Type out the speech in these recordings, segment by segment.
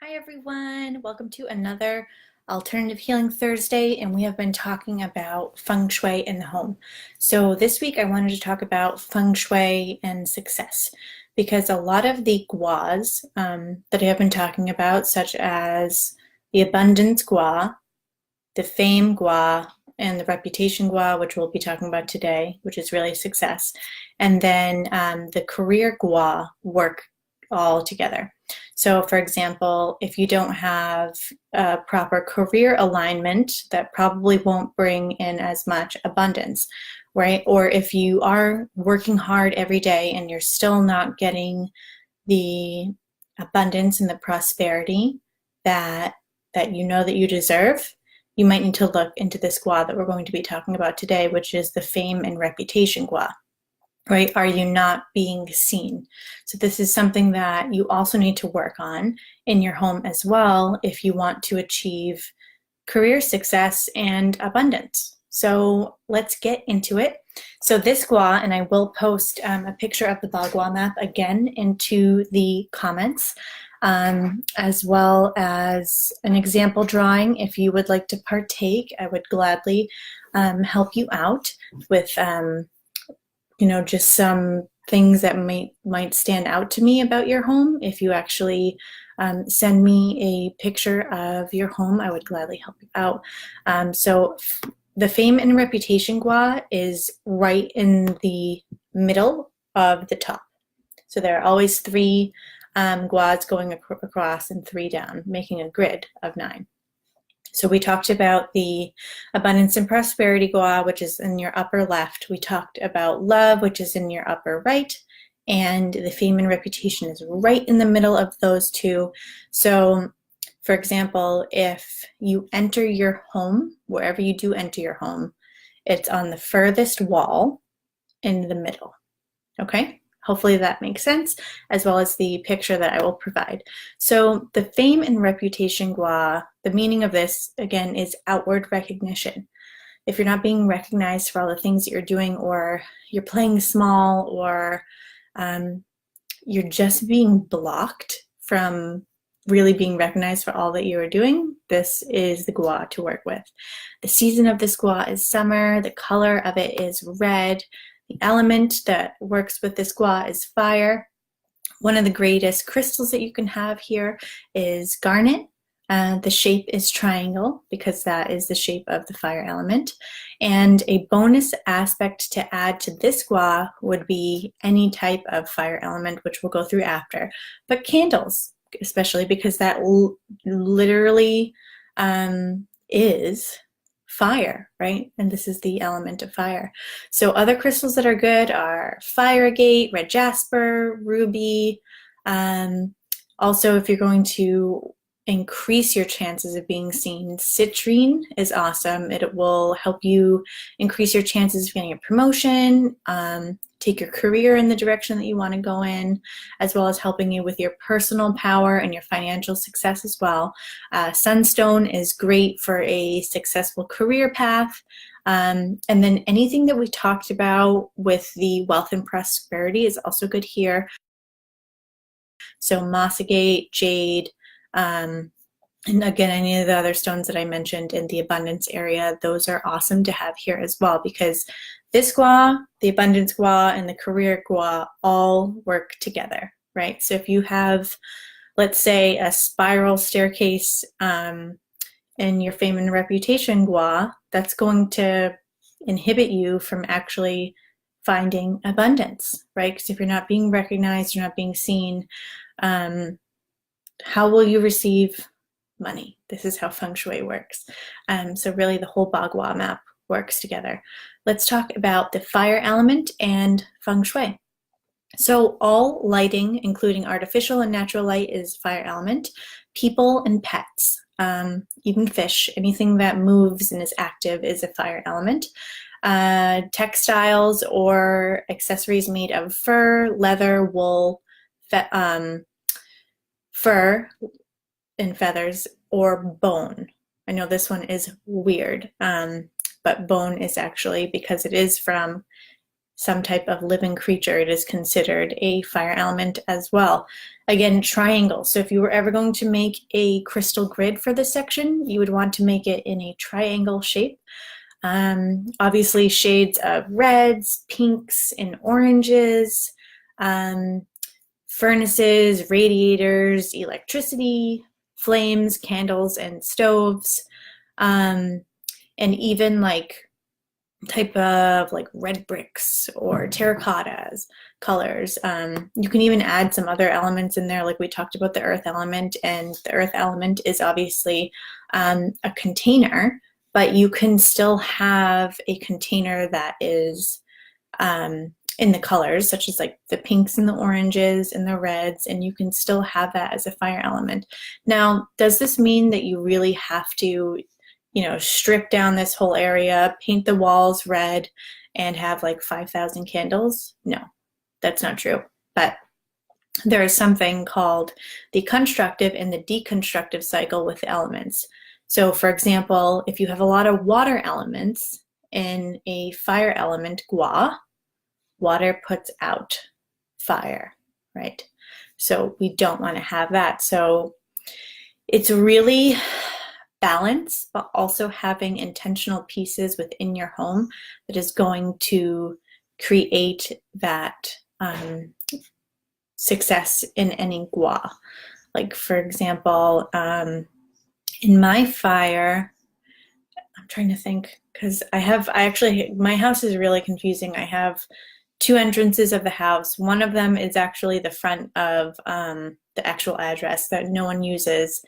Hi everyone, welcome to another Alternative Healing Thursday, and we have been talking about Feng Shui in the home. So this week I wanted to talk about Feng Shui and success, because a lot of the guas that I have been talking about, such as the Abundance Gua, the Fame Gua, and the Reputation Gua, which we'll be talking about today, which is really success, and then the Career Gua work all together. So for example, if you don't have a proper career alignment, that probably won't bring in as much abundance, right? Or if you are working hard every day and you're still not getting the abundance and the prosperity that you know that you deserve, you might need to look into this gua that we're going to be talking about today, which is the Fame and Reputation Gua. Right? Are you not being seen? So this is something that you also need to work on in your home as well if you want to achieve career success and abundance. So let's get into it. So this gua, and I will post a picture of the Bagua map again into the comments, as well as an example drawing. If you would like to partake, I would gladly help you out with just some things that might stand out to me about your home. If you actually send me a picture of your home, I would gladly help you out. So the Fame and Reputation Gua is right in the middle of the top. So there are always three guas going across and three down, making a grid of 9. So we talked about the Abundance and Prosperity Gua, which is in your upper left. We talked about Love, which is in your upper right. And the Fame and Reputation is right in the middle of those two. So, for example, if you enter your home, wherever you do enter your home, it's on the furthest wall in the middle. Okay? Hopefully that makes sense, as well as the picture that I will provide. So the Fame and Reputation Gua, the meaning of this, again, is outward recognition. If you're not being recognized for all the things that you're doing, or you're playing small, or you're just being blocked from really being recognized for all that you are doing, this is the gua to work with. The season of this gua is summer. The color of it is red. The element that works with this gua is fire. One of the greatest crystals that you can have here is garnet. The shape is triangle because that is the shape of the fire element. And a bonus aspect to add to this gua would be any type of fire element, which we'll go through after. But candles, especially because that literally is fire, right? And this is the element of fire. So other crystals that are good are fire agate, red jasper, ruby. Also, if you're going to increase your chances of being seen, citrine is awesome. It will help you increase your chances of getting a promotion, take your career in the direction that you want to go in, as well as helping you with your personal power and your financial success as well. Sunstone is great for a successful career path. And then anything that we talked about with the wealth and prosperity is also good here. So moss agate, jade, and again, any of the other stones that I mentioned in the abundance area, those are awesome to have here as well, because this gua, the abundance gua, and the career gua all work together, right? So if you have, let's say, a spiral staircase in your Fame and Reputation gua, that's going to inhibit you from actually finding abundance, right? Because if you're not being recognized, you're not being seen, how will you receive money? This is how Feng Shui works. So really the whole Bagua map works together. Let's talk about the fire element and Feng Shui. So all lighting, including artificial and natural light, is fire element. People and pets, even fish, anything that moves and is active is a fire element. Textiles or accessories made of fur, leather, wool, fur and feathers, or bone. I know this one is weird, but bone is actually, because it is from some type of living creature, it is considered a fire element as well. Again, triangle. So if you were ever going to make a crystal grid for this section, you would want to make it in a triangle shape. Obviously shades of reds, pinks, and oranges, furnaces, radiators, electricity, flames, candles, and stoves, and even like type of like red bricks or terracottas colors. You can even add some other elements in there, like we talked about the earth element, and the earth element is obviously a container, but you can still have a container that is in the colors, such as like the pinks and the oranges and the reds, and you can still have that as a fire element. Now, does this mean that you really have to, strip down this whole area, paint the walls red, and have like 5,000 candles? No, that's not true. But there is something called the constructive and the deconstructive cycle with the elements. So for example, if you have a lot of water elements in a fire element gua, water puts out fire, right? So we don't want to have that. So it's really balance, but also having intentional pieces within your home that is going to create that success in any gua. Like for example, in my fire, I'm trying to think, because my house is really confusing. I have two entrances of the house. One of them is actually the front of the actual address that no one uses.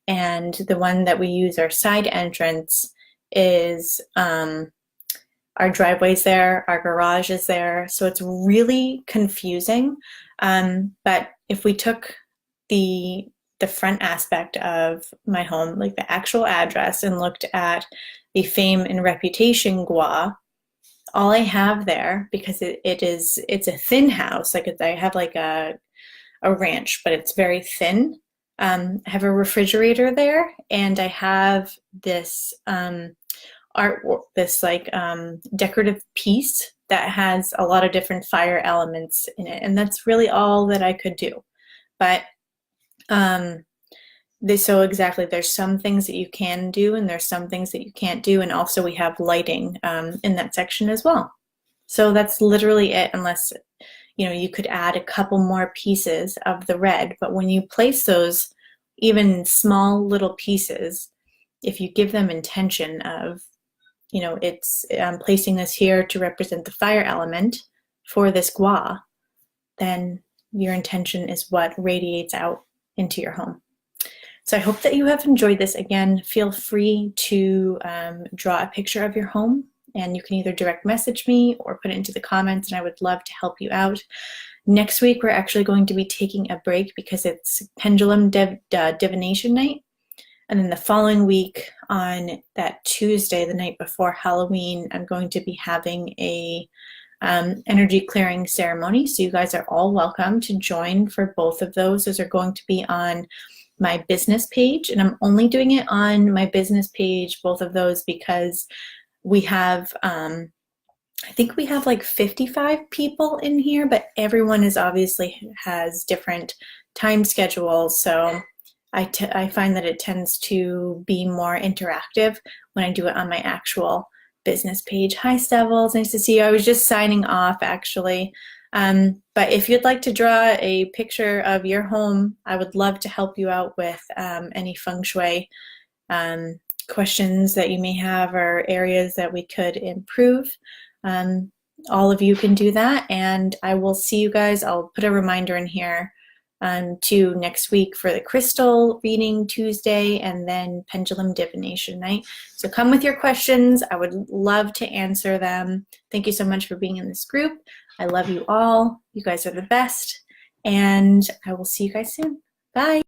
And the one that we use, our side entrance, is our driveway's there, our garage is there. So it's really confusing. But if we took the front aspect of my home, like the actual address, and looked at the fame and reputation gua, all I have there, because it's a thin house, like I have like a ranch, but it's very thin. I have a refrigerator there, and I have this artwork, this like decorative piece that has a lot of different fire elements in it, and that's really all that I could do. But so exactly, there's some things that you can do, and there's some things that you can't do, and also we have lighting in that section as well. So that's literally it, unless you could add a couple more pieces of the red. But when you place those even small little pieces, if you give them intention of, I'm placing this here to represent the fire element for this gua, then your intention is what radiates out into your home. So I hope that you have enjoyed this. Again, feel free to draw a picture of your home, and you can either direct message me or put it into the comments, and I would love to help you out. Next week, we're actually going to be taking a break because it's pendulum divination night. And then the following week, on that Tuesday, the night before Halloween, I'm going to be having a energy clearing ceremony. So you guys are all welcome to join for both of those. Those are going to be on my business page, and I'm only doing it on my business page, both of those, because we have I think we have like 55 people in here, but everyone has different time schedules. So I find that it tends to be more interactive when I do it on my actual business page. Hi, Stevels, nice to see you. I was just signing off, actually. But if you'd like to draw a picture of your home, I would love to help you out with any Feng Shui questions that you may have, or areas that we could improve. All of you can do that, and I will see you guys. I'll put a reminder in here to next week for the crystal reading Tuesday, and then pendulum divination night. So come with your questions. I would love to answer them. Thank you so much for being in this group. I love you all. You guys are the best, and I will see you guys soon. Bye.